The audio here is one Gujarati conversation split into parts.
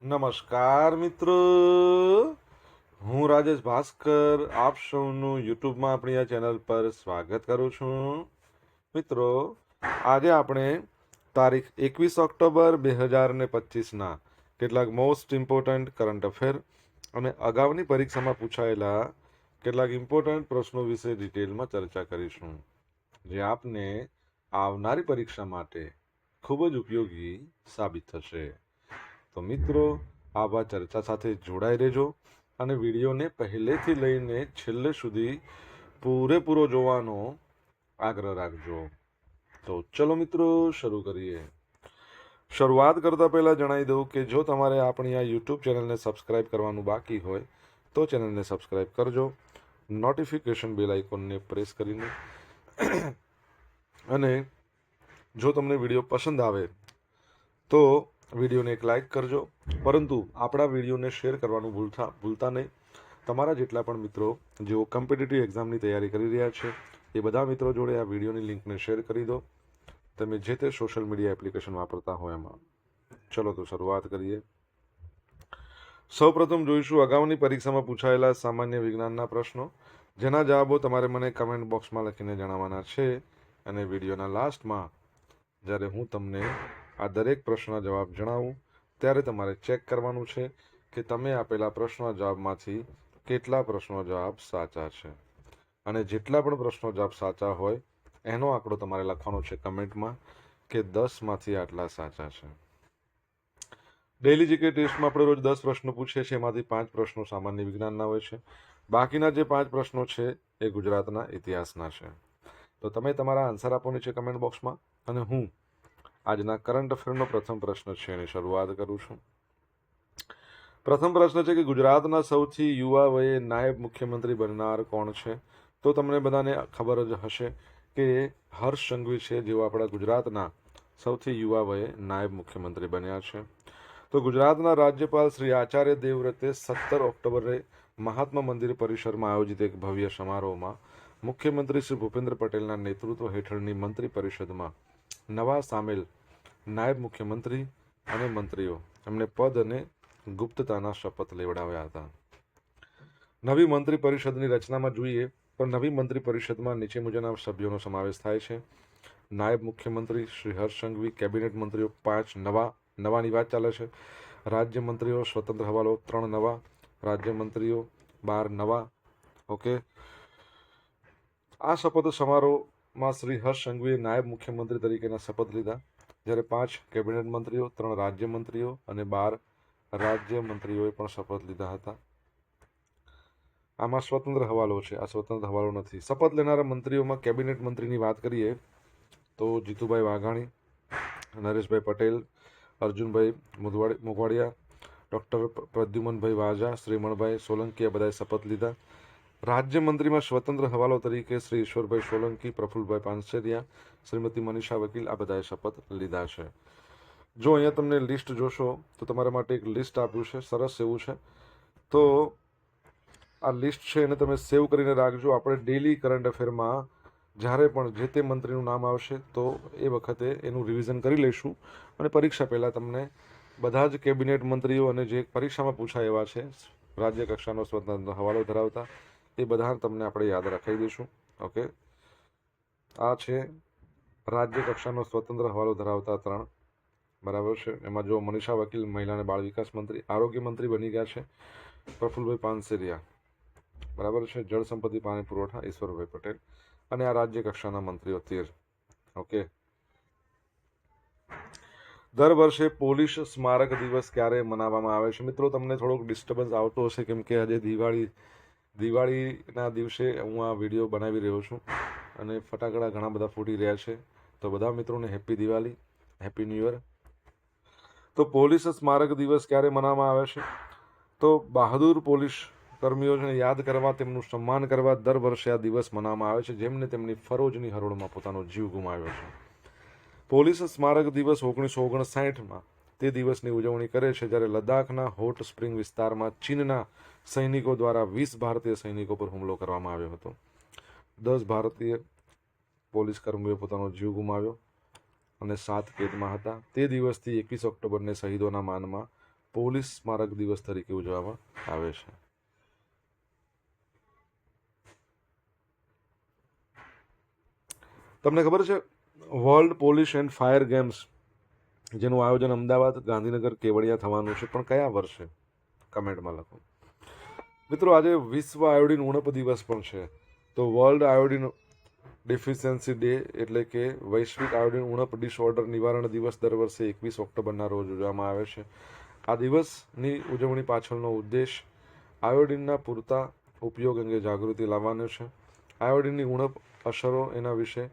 નમસ્કાર મિત્રો, હું રાજેશ ભાસ્કર આપ સૌનું યુટ્યુબમાં આપણી આ ચેનલ પર સ્વાગત કરું છું. મિત્રો, આજે આપણે તારીખ 21 ઓક્ટોબર 2025ના કેટલાક મોસ્ટ ઇમ્પોર્ટન્ટ કરંટ અફેર અને અગાઉની પરીક્ષામાં પૂછાયેલા કેટલાક ઇમ્પોર્ટન્ટ પ્રશ્નો વિશે ડિટેલમાં ચર્ચા કરીશું, જે આપને આવનારી પરીક્ષા માટે ખૂબ જ ઉપયોગી સાબિત થશે. તો મિત્રો, આવા ચર્ચા સાથે જોડાઈ રહેજો અને વિડીયોને પહેલેથી લઈને છેલ્લે સુધી પૂરેપૂરો જોવાનો આગ્રહ રાખજો. તો ચલો મિત્રો, શરૂ કરીએ. શરૂઆત કરતા પહેલા જણાવી દઉં કે જો તમારે આપણી આ યુટ્યુબ ચેનલને સબસ્ક્રાઇબ કરવાનું બાકી હોય તો ચેનલને સબસ્ક્રાઇબ કરજો, નોટિફિકેશન બેલ આઇકોનને પ્રેસ કરીને. અને જો તમને વિડીયો પસંદ આવે તો વિડીયોને એક લાઇક કરજો, પરંતુ આપણા વિડીયોને શેર કરવાનું ભૂલતા નહીં. તમારા જેટલા પણ મિત્રો જેઓ કોમ્પિટિટિવ એક્ઝામની તૈયારી કરી રહ્યા છે એ બધા મિત્રો જોડે આ વિડીયોની લિંકને શેર કરી દો, તમે જે તે સોશિયલ મીડિયા એપ્લિકેશન વાપરતા હોય એમાં. ચલો તો શરૂઆત કરીએ. સૌપ્રથમ જોઈશું અગાઉની પરીક્ષામાં પૂછાયેલા સામાન્ય વિજ્ઞાનના પ્રશ્નો, જેના જવાબો તમારે મને કમેન્ટ બોક્સમાં લખીને જણાવવાના છે. અને વિડીયોના લાસ્ટમાં જ્યારે હું તમને આ દરેક પ્રશ્નના જવાબ જણાવું ત્યારે તમારે ચેક કરવાનું છે કે તમે આપેલા પ્રશ્નના જવાબમાંથી કેટલા પ્રશ્નો જવાબ સાચા છે. અને જેટલા પણ પ્રશ્નો જવાબ સાચા હોય એનો આંકડો તમારે લખવાનો છે કમેન્ટમાં કે 10માંથી આટલા સાચા છે. ડેઇલી જીકે ટેસ્ટમાં આપણે રોજ 10 પ્રશ્નો પૂછીએ છીએ, એમાંથી 5 પ્રશ્નો સામાન્ય વિજ્ઞાનના હોય છે. બાકીના જે 5 પ્રશ્નો છે એ ગુજરાતના ઇતિહાસના છે. તો તમે તમારા આન્સર આપવાની છે કમેન્ટ બોક્સમાં, અને હું આજના કરંટ અફેરનો પ્રથમ પ્રશ્ન છે એની શરૂઆત કરું છું. પ્રથમ પ્રશ્ન છે કે ગુજરાતના સૌથી યુવા વયે નાયબ મુખ્યમંત્રી બનનાર કોણ છે? તો તમને બધાને ખબર જ હશે કે હર્ષ સંઘવી છે, જેઓ આપણા ગુજરાતના સૌથી યુવા વયે નાયબ મુખ્યમંત્રી બન્યા છે. તો ગુજરાતના રાજ્યપાલ શ્રી આચાર્ય દેવવ્રતે 17 ઓક્ટોબરે મહાત્મા મંદિર પરિસરમાં આયોજિત એક ભવ્ય સમારોહમાં મુખ્યમંત્રી શ્રી ભૂપેન્દ્ર પટેલના નેતૃત્વ હેઠળની મંત્રી પરિષદમાં નવા સામેલ નાયબ મુખ્યમંત્રી અને મંત્રીઓ એમને પદ અને ગુપ્તતાના શપથ લેવડાવ્યા હતા. નવી મંત્રી પરિષદની રચનામાં જોઈએ તો નવી મંત્રી પરિષદમાં નીચે મુજબના સભ્યોનો સમાવેશ થાય છે. નાયબ મુખ્યમંત્રી શ્રી હર્ષ સંઘવી, કેબિનેટ મંત્રીઓ 5 નવાની વાત ચાલે છે, રાજ્ય મંત્રીઓ સ્વતંત્ર હવાલો 3 નવા, રાજ્ય મંત્રીઓ 12 નવા. ઓકે, આ શપથ સમારોહમાં શ્રી હર્ષ સંઘવીએ નાયબ મુખ્યમંત્રી તરીકેના શપથ લીધા, જ્યારે 5 કેબિનેટ મંત્રીઓ, 3 રાજ્ય મંત્રીઓ અને 12 રાજ્ય મંત્રીઓએ પણ શપથ લીધા હતા. આમાં સ્વતંત્ર હવાલો છે, આ સ્વતંત્ર હવાલો નથી. શપથ લેનારા મંત્રીઓમાં કેબિનેટ મંત્રીની વાત કરીએ તો જીતુભાઈ વાઘાણી, નરેશભાઈ પટેલ, અર્જુનભાઈ મોઘવાડિયા, ડૉક્ટર પ્રદ્યુમનભાઈ વાજા, શ્રીમણભાઈ સોલંકી, આ બધાએ શપથ લીધા. રાજ્યમંત્રીમાં સ્વતંત્ર હવાલો તરીકે શ્રી ઈશ્વરભાઈ સોલંકી, પ્રફુલભાઈ પાનસેરિયા, શ્રીમતી મનીષા વકીલ, આ બધાએ શપથ લીધા છે. જો અહીંયા તમને લિસ્ટ જોશો તો તમારા માટે એક લિસ્ટ આપ્યું છે, સરસ એવું છે. તો આ લિસ્ટ છે એને તમે સેવ કરીને રાખજો. આપણે ડેઇલી કરંટ અફેરમાં જ્યારે પણ જે તે મંત્રીનું નામ આવશે તો એ વખતે એનું રિવિઝન કરી લઈશું, અને પરીક્ષા પહેલાં તમને બધા જ કેબિનેટ મંત્રીઓ અને જે પરીક્ષામાં પૂછાય એવા છે રાજ્ય કક્ષાનો સ્વતંત્ર હવાલો ધરાવતા, એ બધા તમને આપણે યાદ રખાવી દઈશું. ઓકે, આ છે રાજ્ય કક્ષાનો સ્વતંત્ર હવાલો ધરાવતા 3, બરાબર છે. એમાં જો મનીષા વકીલ મહિલા અને બાળ વિકાસ મંત્રી, આરોગ્ય મંત્રી બની ગયા છે પ્રફુલભાઈ પાનસેરિયા, બરાબર છે. જળ સંપત્તિ પાણી પુરવઠા ઈશ્વરભાઈ પટેલ, અને આ રાજ્ય કક્ષાના મંત્રીઓ 13. ઓકે, દર વર્ષે પોલીસ સ્મારક દિવસ ક્યારે મનાવવામાં આવે છે? મિત્રો, તમને થોડોક ડિસ્ટર્બન્સ આવતો હશે કેમ કે આજે દિવાળીના દિવસે હું આ વિડીયો બનાવી રહ્યો છું અને ફટાકડા ઘણા બધા ફૂટી રહ્યા છે. તો બધા મિત્રોને happy Diwali, happy new year. તો પોલીસ સ્મારક દિવસ ક્યારે મનાવવામાં આવે છે? તો બહાદુર પોલીસ કર્મીઓને યાદ કરવા, તેમનું સન્માન કરવા દર વર્ષે આ દિવસ મનાવવામાં આવે છે, જેમને તેમની ફરજની હરોળમાં પોતાનો જીવ ગુમાવ્યો છે. પોલીસ સ્મારક દિવસ 1959માં તે દિવસની ઉજવણી કરે છે, જ્યારે લદ્દાખના હોટ સ્પ્રિંગ વિસ્તારમાં ચીનના સૈનિકો દ્વારા 20 ભારતીય સૈનિકો પર હુમલો કરવામાં આવ્યો હતો. 10 ભારતીય પોલીસ કર્મીઓએ પોતાનો જીવ ગુમાવ્યો અને 7 કેદમાં હતા. તે દિવસથી 21 ઓક્ટોબરને શહીદોના માનમાં પોલીસ સ્મારક દિવસ તરીકે ઉજવવામાં આવે છે? તમને ખબર છે world police and fire games જેનું આયોજન અમદાવાદ, ગાંધીનગર, કેવડિયા થવાનું છે, પણ કયા વર્ષે? કમેન્ટમાં લખો. મિત્રો, આજે વિશ્વ આયોડિન ઉણપ દિવસ પણ છે. તો વર્લ્ડ આયોડિન ડેફિશિયન્સી ડે એટલે કે વૈશ્વિક આયોડિન ઉણપ ડિસઓર્ડર નિવારણ દિવસ દર વર્ષે 21 ઓક્ટોબરના રોજ ઉજવવામાં આવે છે. આ દિવસની ઉજવણી પાછળનો ઉદ્દેશ આયોડિનના પૂરતા ઉપયોગ અંગે જાગૃતિ લાવવાનો છે. આયોડિનની ઉણપ અસરો એના વિશે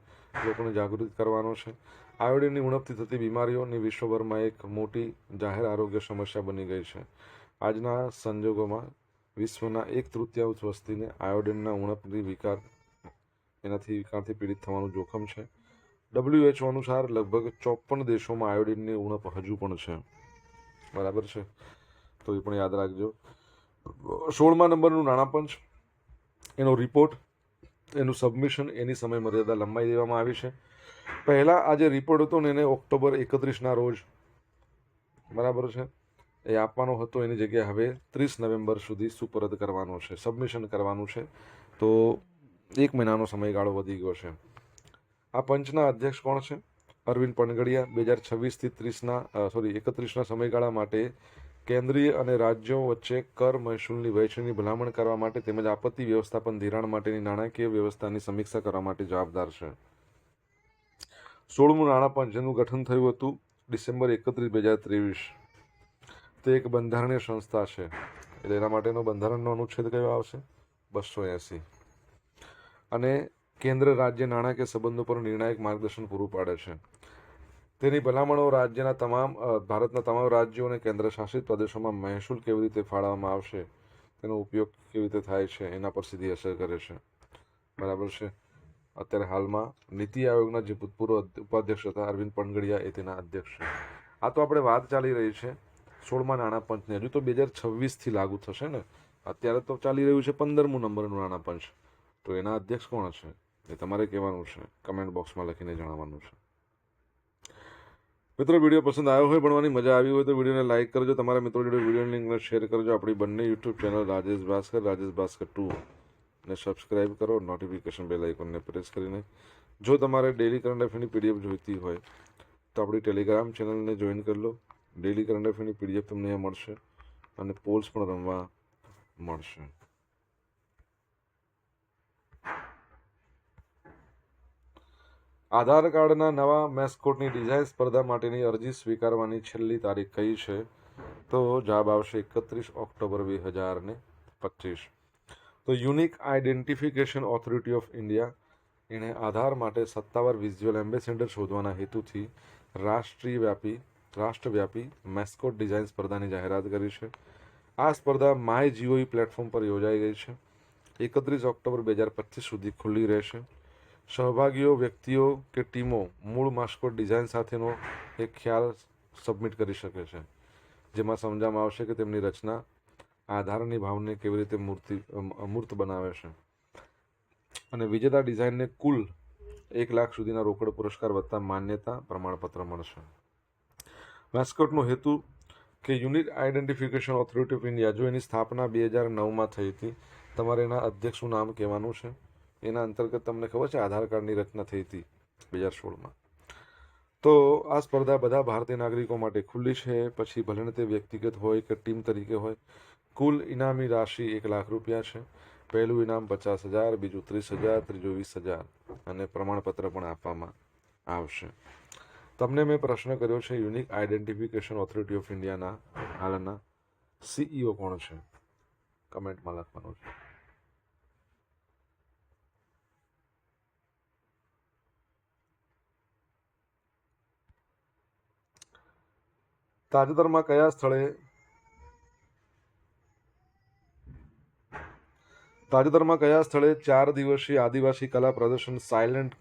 લોકોને જાગૃત કરવાનો છે. આયોડિનની ઉણપથી થતી બીમારીઓની વિશ્વભરમાં એક મોટી જાહેર આરોગ્ય સમસ્યા બની ગઈ છે. આજના સંજોગોમાં વિશ્વના 1/3 વસ્તીને આયોડિનના ઉણપની વિકારથી પીડિત થવાનું જોખમ છે. WHO અનુસાર લગભગ 54 દેશોમાં આયોડિનની ઉણપ હજુ પણ છે. બરાબર છે, તો એ પણ યાદ રાખજો. 16મા નંબરનું નાણાપંચ, એનો રિપોર્ટ, એનું સબમિશન, એની સમય મર્યાદા લંબાઈ દેવામાં આવી છે. પહેલા આ જે રિપોર્ટ હતો ને એને ઓક્ટોબર 31ના રોજ, બરાબર છે, એ આપવાનો હતો. એની જગ્યાએ હવે 30 નવેમ્બર સુધી સુપરત કરવાનો છે, સબમિશન કરવાનું છે. તો 1 મહિનાનો સમયગાળો વધી ગયો છે. આ પંચના અધ્યક્ષ કોણ છે? અરવિંદ પનગડિયા. 2026-31ના સમયગાળા માટે કેન્દ્રીય અને રાજ્યો વચ્ચે કર મહેસૂલની વહેંચણીની ભલામણ કરવા માટે તેમજ આપત્તિ વ્યવસ્થાપન ધિરાણ માટેની નાણાકીય વ્યવસ્થાની સમીક્ષા કરવા માટે જવાબદાર છે. 16મું નાણાપંચ, જેનું ગઠન થયું હતું ડિસેમ્બર 31, 2023. તે એક બંધારણીય સંસ્થા છે. એટલે એના માટેનો બંધારણનો અનુચ્છેદ કયો આવશે? 280. અને કેન્દ્ર રાજ્ય નાણાકીય સંબંધો પર નિર્ણાયક માર્ગદર્શન પૂરું પાડે છે. તેની ભલામણો ભારતના તમામ રાજ્યો અને કેન્દ્ર શાસિત પ્રદેશોમાં મહેસૂલ કેવી રીતે ફાળવવામાં આવશે, તેનો ઉપયોગ કેવી રીતે થાય છે, એના પર સીધી અસર કરે છે. બરાબર છે. અત્યારે હાલમાં નીતિ આયોગના જે ભૂતપૂર્વ ઉપાધ્યક્ષ હતા અરવિંદ પનગડિયા, એ તેના અધ્યક્ષ છે. આ તો આપણે વાત ચાલી રહી છે 16મા નાણાપંચની. હજુ તો 2026થી લાગુ થશે ને. અત્યારે તો ચાલી રહ્યું છે 15મું નંબરનું નાણાપંચ. તો એના અધ્યક્ષ કોણ છે એ તમારે કહેવાનું છે, કમેન્ટ બોક્સમાં લખીને જણાવવાનું છે. મિત્રો, વિડીયો પસંદ આવ્યો હોય, ભણવાની મજા આવી હોય તો વિડીયોને લાઇક કરજો. તમારા મિત્રો જોડે વિડીયોની લિંકને શેર કરજો. આપણી બંને યુટ્યુબ ચેનલ રાજેશ ભાસ્કર 2 ને સબસ્ક્રાઇબ કરો, નોટિફિકેશન બેલ આઇકોનને પ્રેસ કરીને. જો તમારે ડેલી કરંટ અફેરની પીડીએફ જોઈતી હોય તો આપણી ટેલિગ્રામ ચેનલને જોઈન કરી લો. ડેલી કરંટ અફેરની પીડીએફ તમને અહીંયા મળશે અને પોલ્સ પણ રમવા મળશે. આધાર કાર્ડના નવા મેસ્કોટની ડિઝાઇન સ્પર્ધા માટેની અરજી સ્વીકારવાની છેલ્લી તારીખ કઈ છે? તો જવાબ આવશે 31 ઓક્ટોબર 2025. તો unique identification authority of India એણે આધાર માટે સત્તાવાર વિઝ્યુઅલ એમ્બેસેડર શોધવાના હેતુથી રાષ્ટ્રવ્યાપી મેસ્કોટ ડિઝાઇન સ્પર્ધાની જાહેરાત કરી છે. આ સ્પર્ધા માય જીઓઈ પ્લેટફોર્મ પર યોજાઈ ગઈ છે. 31 ઓક્ટોબર 2025 સુધી ખુલ્લી રહેશે. સહભાગીઓ વ્યક્તિઓ કે ટીમો મૂળ માસ્કોટ ડિઝાઇન સાથેનો એક ખ્યાલ સબમિટ કરી શકે છે, જેમાં સમજવામાં આવશે કે તેમની રચના આધારની ભાવને કેવી રીતે મૂર્ત બનાવે છે. અને વિજેતા ડિઝાઇનને કુલ 1 લાખ સુધીના રોકડ પુરસ્કાર વત્તા માન્યતા પ્રમાણપત્ર મળશે. મેસ્કોટનો હેતુ કે unique identification authority of India, જો એની સ્થાપના 2009માં થઈ હતી, તમારે એના અધ્યક્ષનું નામ કહેવાનું છે. એના અંતર્ગત તમને ખબર છે આધાર કાર્ડની રચના થઈ હતી 2016માં. તો આ સ્પર્ધા બધા ભારતીય નાગરિકો માટે ખુલ્લી છે. પછી ભલે તે વ્યક્તિગત હોય કે ટીમ તરીકે હોય. કુલ ઇનામી રાશિ 1 લાખ રૂપિયા છે. પહેલું ઇનામ 50,000, બીજું 30,000, ત્રીજું 20,000 અને પ્રમાણપત્ર પણ આપવામાં આવશે. તમને મેં પ્રશ્ન કર્યો છે યુનિક આઇડેન્ટિફિકેશન ઓથોરિટી ઓફ ઇન્ડિયાના હાલના CEO કોણ છે? કમેન્ટમાં લખવાનું છે. તાજેતરમાં કયા સ્થળે 4 દિવસીય આદિવાસી કલા પ્રદર્શન silent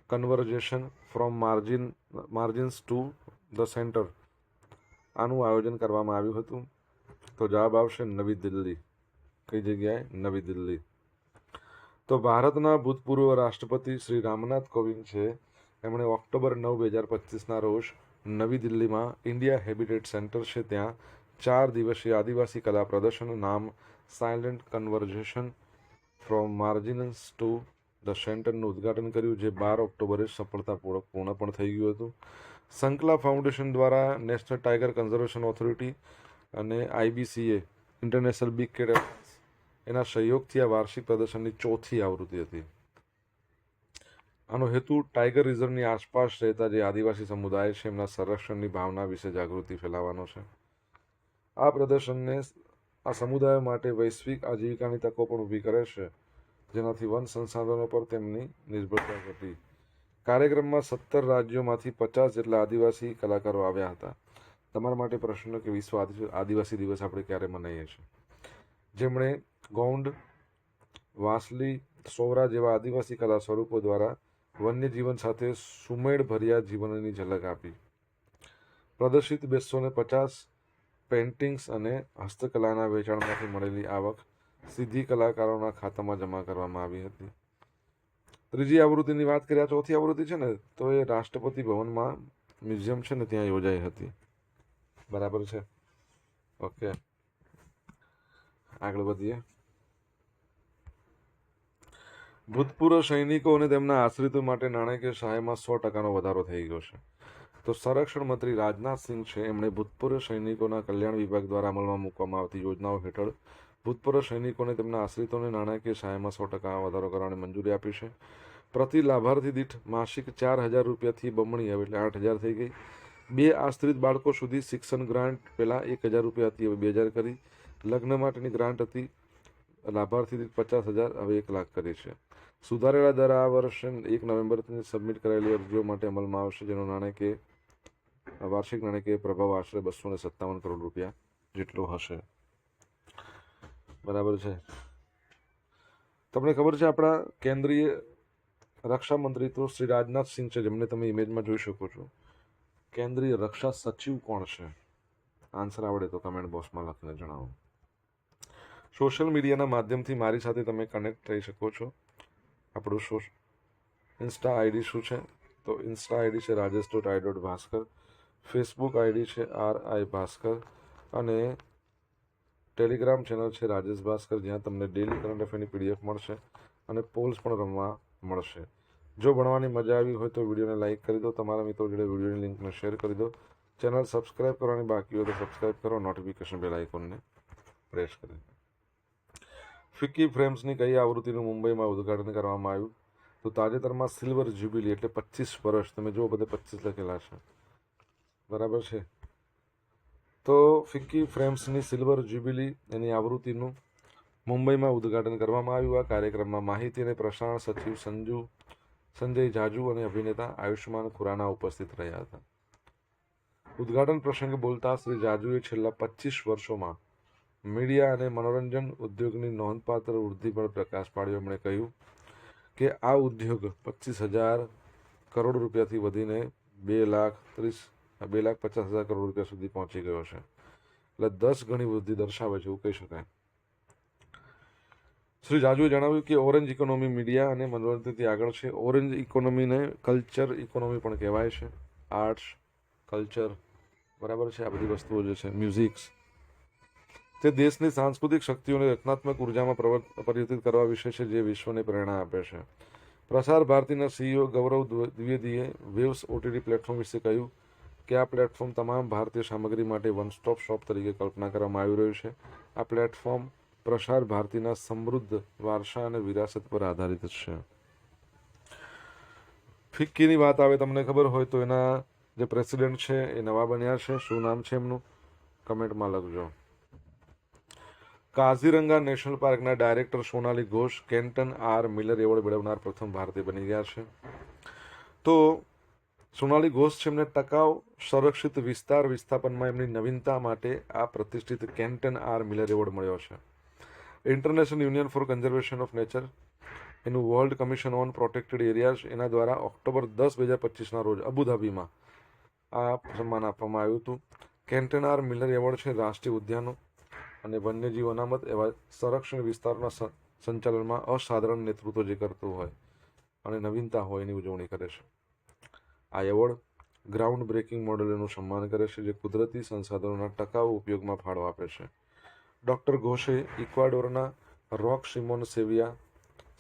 conversation from margins to the centre, આનું આયોજન કરવામાં આવ્યું હતું? તો જવાબ આવશે નવી દિલ્હી. કઈ જગ્યાએ? નવી દિલ્હી. તો ભારતના ભૂતપૂર્વ રાષ્ટ્રપતિ શ્રી રામનાથ કોવિંદ છે, એમણે ઓક્ટોબર 9, 2025ના રોજ નવી દિલ્હીમાં ઇન્ડિયા હેબિટેટ સેન્ટર છે ત્યાં 4 દિવસીય આદિવાસી કલા પ્રદર્શન નામ silent conversation from marginals to the સેન્ટરનું ઉદ્ઘાટન કર્યું, જે 12 ઓક્ટોબરે સફળતાપૂર્વક પૂર્ણ પણ થઈ ગયું હતું. સંકલા ફાઉન્ડેશન દ્વારા નેશનલ ટાઈગર કન્ઝર્વેશન ઓથોરિટી અને IBCA ઇન્ટરનેશનલ બિગ કેટ એના સહયોગથી આ વાર્ષિક પ્રદર્શનની 4થી આવૃત્તિ હતી. આનો હેતુ ટાઈગર રિઝર્વની આસપાસ રહેતા જે આદિવાસી સમુદાય છે એમના સંરક્ષણની ભાવના વિશે જાગૃતિ ફેલાવવાનો છે. આ પ્રદર્શનને આ સમુદાયો માટે વૈશ્વિક આજીવિકાની તકો પણ ઊભી કરે છે, જેનાથી વન સંસાધનો પર તેમની નિર્ભરતા ઘટી. કાર્યક્રમમાં 17 રાજ્યોમાંથી 50 જેટલા આદિવાસી કલાકારો આવ્યા હતા. તમારા માટે પ્રશ્ન કે વિશ્વ આદિવાસી દિવસ આપણે ક્યારે મનાવીએ છીએ? જેમણે ગૌંડ, વાંસલી, સોવરા જેવા આદિવાસી કલા સ્વરૂપો દ્વારા વન્યજીવન સાથે સુમેળભર્યા જીવનની ઝલક આપી. પ્રદર્શિત 250 પેઇન્ટિંગ્સ અને હસ્તકલાના વેચાણમાંથી મળેલી આવક સીધી કલાકારોના ખાતામાં જમા કરવામાં આવી હતી. ત્રીજી આવૃત્તિની વાત કરીએ, ચોથી આવૃત્તિ છે ને, તો એ રાષ્ટ્રપતિ ભવનમાં મ્યુઝિયમ છે ને ત્યાં યોજાઈ હતી. બરાબર છે? ઓકે, આગળ વધીએ. ભૂતપૂર્વ સૈનિકો અને તેમના આશ્રિતો માટે નાણાકીય સહાયમાં 100% વધારો થઈ ગયો છે. તો સંરક્ષણ મંત્રી રાજનાથસિંહ છે, એમણે ભૂતપૂર્વ સૈનિકોના કલ્યાણ વિભાગ દ્વારા અમલમાં મૂકવામાં આવતી યોજનાઓ હેઠળ ભૂતપૂર્વ સૈનિકોને તેમના આશ્રિતોને નાણાકીય સહાયમાં 100% વધારો કરવાની મંજૂરી આપી છે. પ્રતિ લાભાર્થી દીઠ માસિક 4,000 રૂપિયાથી બમણી, હવે એટલે 8,000 થઈ ગઈ. 2 આશ્રિત બાળકો સુધી શિક્ષણ ગ્રાન્ટ પહેલાં 1,000 રૂપિયા હતી, હવે 2,000 કરી. લગ્ન માટેની ગ્રાન્ટ હતી લાભાર્થી દીઠ 50,000, હવે 1 લાખ કરી છે. સુધારેલા દર આ વર્ષે 1 નવેમ્બરથી સબમિટ કરાયેલી અરજીઓ માટે અમલમાં આવશે, જેનો વાર્ષિક નાણાકીય પ્રભાવ આશરે 257 કરોડ રૂપિયા જેટલો હશે. બરાબર છે? તમને ખબર છે આપણા કેન્દ્રીય રક્ષા મંત્રી તો શ્રી રાજનાથસિંહ છે, જેમને તમે ઇમેજમાં જોઈ શકો છો. કેન્દ્રીય રક્ષા સચિવ કોણ છે? આન્સર આવડે તો કમેન્ટ બોક્સમાં લખીને જણાવો. સોશિયલ મીડિયાના માધ્યમથી મારી સાથે તમે કનેક્ટ થઈ શકો છો. આપણું ઇન્સ્ટા આઈડી શું છે? તો ઇન્સ્ટા આઈડી છે rajesh.i.bhaskar, ફેસબુક આઈડી છે RI ભાસ્કર અને ટેલિગ્રામ ચેનલ છે રાજેશ ભાસ્કર, જ્યાં તમને ડેલી કરંટ અફેરની PDF મળશે અને પોલ્સ પણ રમવા મળશે. જો ભણવાની મજા આવી હોય તો વિડીયોને લાઇક કરી દો, તમારા મિત્રો જોડે વિડીયોની લિંકને શેર કરી દો. ચેનલ સબસ્ક્રાઇબ કરવાની બાકી હોય તો સબસ્ક્રાઇબ કરો, નોટિફિકેશન બેલ આઇકોનને પ્રેસ કરી. ફિક્કી ફ્રેમ્સની કઈ આવૃત્તિનું મુંબઈમાં ઉદ્ઘાટન કરવામાં આવ્યું? તો તાજેતરમાં સિલ્વર જ્યુબિલી એટલે 25 વર્ષ. તમે જો બધે 25 લખેલા છે. બરાબર છે? તો ફિક્કી ફ્રેમ્સની સિલ્વર જ્યુબિલી એની આવૃત્તિનું મુંબઈમાં ઉદ્ઘાટન કરવામાં આવ્યું. આ કાર્યક્રમમાં માહિતી અને પ્રસારણ સચિવ સંજય જાજુ અને અભિનેતા આયુષ્માન ખુરાના ઉપસ્થિત રહ્યા હતા. ઉદ્ઘાટન પ્રસંગે બોલતા શ્રી જાજુએ છેલ્લા 25 વર્ષોમાં મીડિયા અને મનોરંજન ઉદ્યોગની નોંધપાત્ર વૃદ્ધિ પર પ્રકાશ પાડ્યો. એમણે કહ્યું કે આ ઉદ્યોગ 25,000 કરોડ રૂપિયાથી વધીને 2,50,000 કરોડ રૂપિયા સુધી પહોંચી ગયો છે. એટલે 10 ગણી વૃદ્ધિ દર્શાવે છે, એવું કહી શકાય. શ્રી જાજુએ જણાવ્યું કે ઓરેન્જ ઇકોનોમી મીડિયા અને મનોરંજનથી આગળ છે. ઓરેન્જ ઇકોનોમીને કલ્ચર ઇકોનોમી પણ કહેવાય છે. આર્ટ્સ, કલ્ચર, બરાબર છે, આ બધી વસ્તુઓ જે છે, મ્યુઝિક્સ, તે દેશની સાંસ્કૃતિક શક્તિઓને રચનાત્મક ઉર્જામાં પરિવર્તિત કરવા વિશે છે, જે વિશ્વને પ્રેરણા આપે છે. પ્રસાર ભારતીના CEO ગૌરવ દ્વિવેદીએ વેવ્સ OTT પ્લેટફોર્મ વિશે કહ્યું કે આ પ્લેટફોર્મ તમામ ભારતીય સામગ્રી માટે વન સ્ટોપ શોપ તરીકે કલ્પના કરવામાં આવી રહ્યું છે. આ પ્લેટફોર્મ પ્રસાર ભારતીના સમૃદ્ધ વારસા અને વિરાસત પર આધારિત છે. ફિક્કીની વાત આવે, તમને ખબર હોય તો એના જે પ્રેસિડેન્ટ છે એ નવા બન્યા છે. શું નામ છે એમનું? કમેન્ટમાં લખજો. કાઝીરંગા નેશનલ પાર્કના ડાયરેક્ટર સોનાલી ઘોષ કેન્ટન R. મિલર એવોર્ડ મેળવનાર પ્રથમ ભારતીય બની ગયા છે. તો સોનાલી ઘોષ છે, એમને ટકાઉ સંરક્ષિત વિસ્તાર વિસ્થાપનમાં એમની નવીનતા માટે આ પ્રતિષ્ઠિત કેન્ટન R. મિલર એવોર્ડ મળ્યો છે. International Union for Conservation of Nature એનું World Commission on Protected Areas એના દ્વારા ઓક્ટોબર 10, 2025ના રોજ અબુધાબીમાં આ સન્માન આપવામાં આવ્યું હતું. કેન્ટન R. મિલર એવોર્ડ છે રાષ્ટ્રીય ઉદ્યાનો અને વન્યજીવ અનામત એવા સંરક્ષણ વિસ્તારના સંચાલનમાં અસાધારણ નેતૃત્વ જે કરતું હોય અને નવીનતા હોય એની ઉજવણી કરે છે. આ એવોર્ડ ગ્રાઉન્ડ બ્રેકિંગ મોડેલોનું સન્માન કરે છે, જે કુદરતી સંસાધનોના ટકાઉ ઉપયોગમાં ફાળો આપે છે. ડૉક્ટર ઘોષે ઇક્વાડોરના રોક સિમોન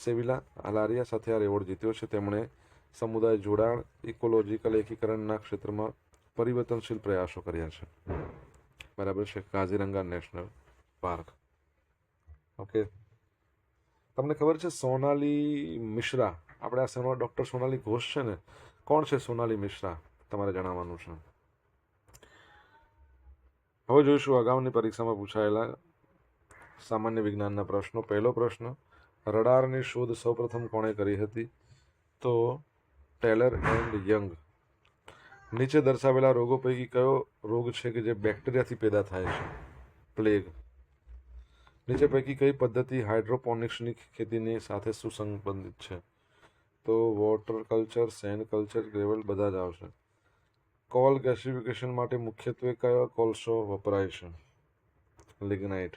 સેવિલા અલારિયા સાથે આ એવોર્ડ જીત્યો છે. તેમણે સમુદાય જોડાણ, ઇકોલોજીકલ એકીકરણના ક્ષેત્રમાં પરિવર્તનશીલ પ્રયાસો કર્યા છે. બરાબર છે. Kaziranga national park. ઓકે, તમને ખબર છે સોનાલી મિશ્રા, આપણે આ ડૉક્ટર સોનાલી ઘોષ છે ને, કોણ છે સોનાલી મિશ્રા? તમારે જણાવવાનું છે. હવે જોઈશું અગાઉની પરીક્ષામાં પૂછાયેલા સામાન્ય વિજ્ઞાનના પ્રશ્નો. પહેલો પ્રશ્ન, રડારની શોધ સૌપ્રથમ કોણે કરી હતી? તો ટેલર એન્ડ યંગ. નીચે દર્શાવેલા રોગો પૈકી કયો રોગ છે કે જે બેક્ટેરિયાથી પેદા થાય છે? પ્લેગ. નીચે પૈકી કઈ પદ્ધતિ હાઇડ્રોપોનિક્સની ખેતીની સાથે સુસંબંધિત છે? તો water culture, send culture, gravel બધા જ આવશે. કોલ ગેસિફિકેશન માટે મુખ્યત્વે કયો કોલસો વપરાય છે? લિગ્નાઇટ.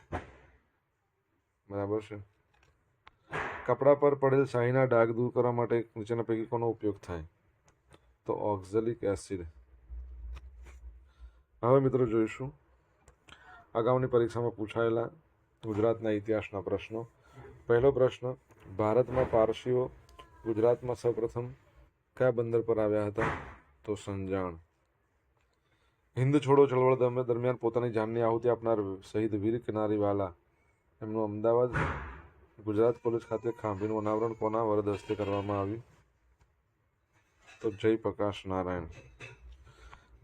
બરાબર છે. કપડા પર પડેલ શાહીના ડાઘ દૂર કરવા માટે નીચેના પૈકી કોનો ઉપયોગ થાય? તો ઓક્ઝેલિક એસિડ. હવે મિત્રો જોઈશું અગાઉની પરીક્ષામાં પૂછાયેલા ગુજરાતના ઇતિહાસના પ્રશ્નો. પહેલો પ્રશ્ન, ભારતમાં પારસીઓ ગુજરાતમાં સૌપ્રથમ કયા બંદર પર આવ્યા હતા? તો સંજાણ. હિન્દ છોડો ચળવળ દરમિયાન પોતાની જાનની આહુતિ આપનાર શહીદ વીર કિનારીવાલા એમનું અમદાવાદ ગુજરાત કોલેજ ખાતે ખાંભીનું અનાવરણ કોના વરદ હસ્તે કરવામાં આવ્યું? તો જયપ્રકાશ નારાયણ.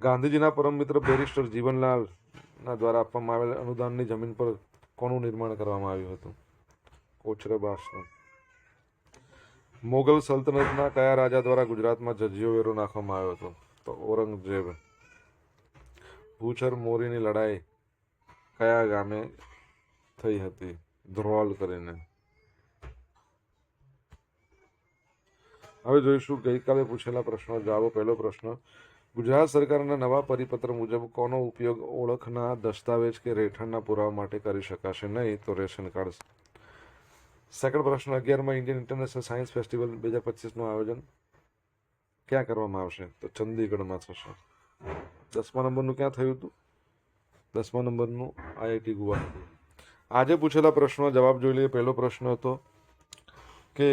ગાંધીજીના પરમ મિત્ર બેરિસ્ટર જીવનલાલના દ્વારા આપવામાં આવેલ અનુદાનની જમીન પર કોનું નિર્માણ કરવામાં આવ્યું હતું? કોચરબાસનું. મોગલ સલ્તનતના કયા રાજા દ્વારા ગુજરાતમાં જજિયો વેરો નાખવામાં આવ્યો હતો? તો ઔરંગઝેબ. ભૂચર મોરીની લડાઈ કયા ગામે થઈ હતી? ધ્રોલ કરીને. હવે જોઈશું ગઈકાલે પૂછેલા પ્રશ્નો જવાબો. પહેલો પ્રશ્ન, ગુજરાત સરકારના નવા પરિપત્ર મુજબ કોનો ઉપયોગ ઓળખના દસ્તાવેજ કે રહેઠાણના પુરાવા માટે કરી શકાશે નહીં? તો રેશન કાર્ડ. સેકન્ડ પ્રશ્ન, 11મા ઇન્ડિયન ઇન્ટરનેશનલ સાયન્સ ફેસ્ટિવલ 2025નું આયોજન ક્યાં કરવામાં આવશે? તો ચંદીગઢમાં થશે. 10મા નંબરનું ક્યાં થયું હતું? 10મા નંબરનું IIT ગુવાહાટી. આજે પૂછેલા પ્રશ્નો જવાબ જોઈ લઈએ. પહેલો પ્રશ્ન હતો કે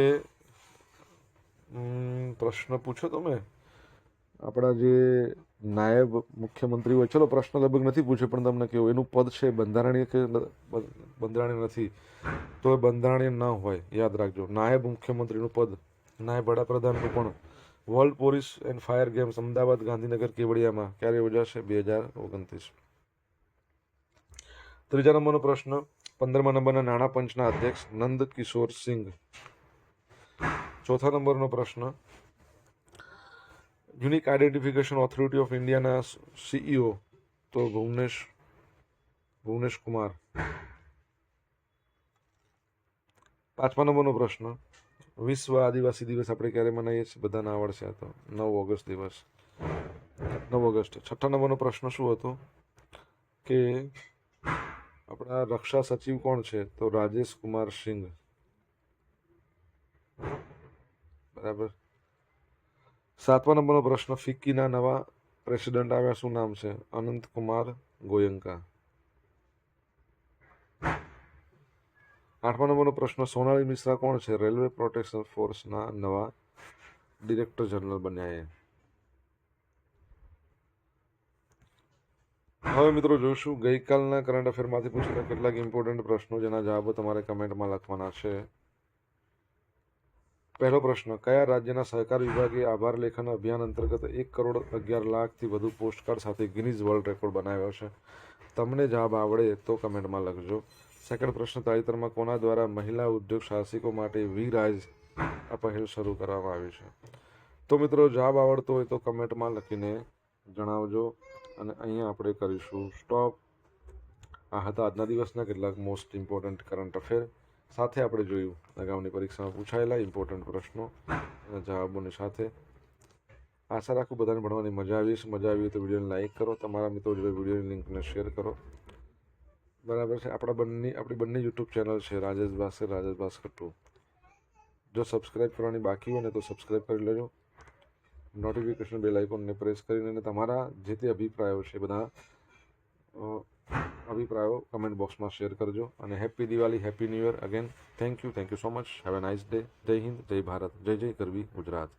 પ્રશ્ન પૂછો તમે આપણા જે નાયબ મુખ્યમંત્રી હોય, ચલો પ્રશ્ન લગભગ નથી પૂછ્યો પણ તમને કેવું એનું પદ છે બંધારણીય કે બંધારણીય નથી? તો એ બંધારણીય ન હોય, યાદ રાખજો. નાયબ મુખ્યમંત્રીનું પદ, નાયબ વડાપ્રધાનનું પણ. World police and fire games Ahmedabad, Gandhinagar, કેવડિયામાં ક્યારે યોજાશે? 2029. ત્રીજા નંબરનો પ્રશ્ન, 15મા નંબરના નાણાં પંચના અધ્યક્ષ નંદ કિશોર સિંઘ. ચોથા નંબરનો પ્રશ્ન, યુનિક આઈડેન્ટિફિકેશન ઓથોરિટી ઓફ ઇન્ડિયાના CEO તો ભુવનેશ કુમાર. 5મા નંબરનો પ્રશ્ન, વિશ્વ આદિવાસી દિવસ આપણે ક્યારે મનાવીએ છીએ? બધાને આવડશે આ તો, 9 ઓગસ્ટ દિવસ, 9 ઓગસ્ટ. 6થા નંબરનો પ્રશ્ન શું હતો કે આપણા રક્ષા સચિવ કોણ છે? તો રાજેશ કુમાર સિંઘ. બરાબર. 7મા નંબરનો પ્રશ્ન, ફિક્કીના નવા પ્રેસિડેન્ટ આવ્યા, શું નામ છે? અનંત કુમાર ગોયંકા. 8મા નંબરનો પ્રશ્ન, સોનાલી મિશ્રા કોણ છે? રેલવે પ્રોટેક્શન ફોર્સના નવા ડિરેક્ટર જનરલ બન્યા. હવે મિત્રો જોઈશું ગઈકાલના કરંટ અફેરમાંથી પૂછેલા કેટલાક ઇમ્પોર્ટન્ટ પ્રશ્નો જેના જવાબો તમારે કમેન્ટમાં લખવાના છે. પહેલો પ્રશ્ન, કયા રાજ્યના સહકાર વિભાગે આભાર લેખન અભિયાન અંતર્ગત 1,11,00,000થી વધુ પોસ્ટકાર્ડ સાથે ગિનીઝ વર્લ્ડ રેકોર્ડ બનાવ્યો છે? તમને જવાબ આવડે તો કમેન્ટમાં લખજો. સેકન્ડ પ્રશ્ન, તાજેતરમાં કોના દ્વારા મહિલા ઉદ્યોગ સાહસિકો માટે વી-રાઇઝ આ પહેલ શરૂ કરવામાં આવી છે? તો મિત્રો જવાબ આવડતો હોય તો કમેન્ટમાં લખીને જણાવજો અને અહીંયા આપણે કરીશું સ્ટોપ. આ હતા આજના દિવસના કેટલાક મોસ્ટ ઇમ્પોર્ટન્ટ કરંટ અફેર. સાથે આપણે જોયું અગાઉની પરીક્ષામાં પૂછાયેલા ઇમ્પોર્ટન્ટ પ્રશ્નો અને જવાબોની સાથે. આશા રાખું બધાને ભણવાની મજા આવી છે. મજા આવી હોય તો વિડીયોને લાઇક કરો, તમારા મિત્રો જોડે વિડીયોની લિંકને શેર કરો. બરાબર છે. આપણી બંને યુટ્યુબ ચેનલ છે, રાજેશ ભાસ્કર 2. જો સબસ્ક્રાઈબ કરવાની બાકી હોય ને તો સબસ્ક્રાઈબ કરી લેજો. નોટિફિકેશન બેલ આઇકોનને પ્રેસ કરીને તમારા જે તે અભિપ્રાયો છે બધા અભિપ્રાયો કમેન્ટ બોક્સમાં શેર કરજો. અને happy Diwali, happy new year again. Thank you so much. Have a nice day. જય હિન્દ, જય ભારત, જય જય કરવી ગુજરાત.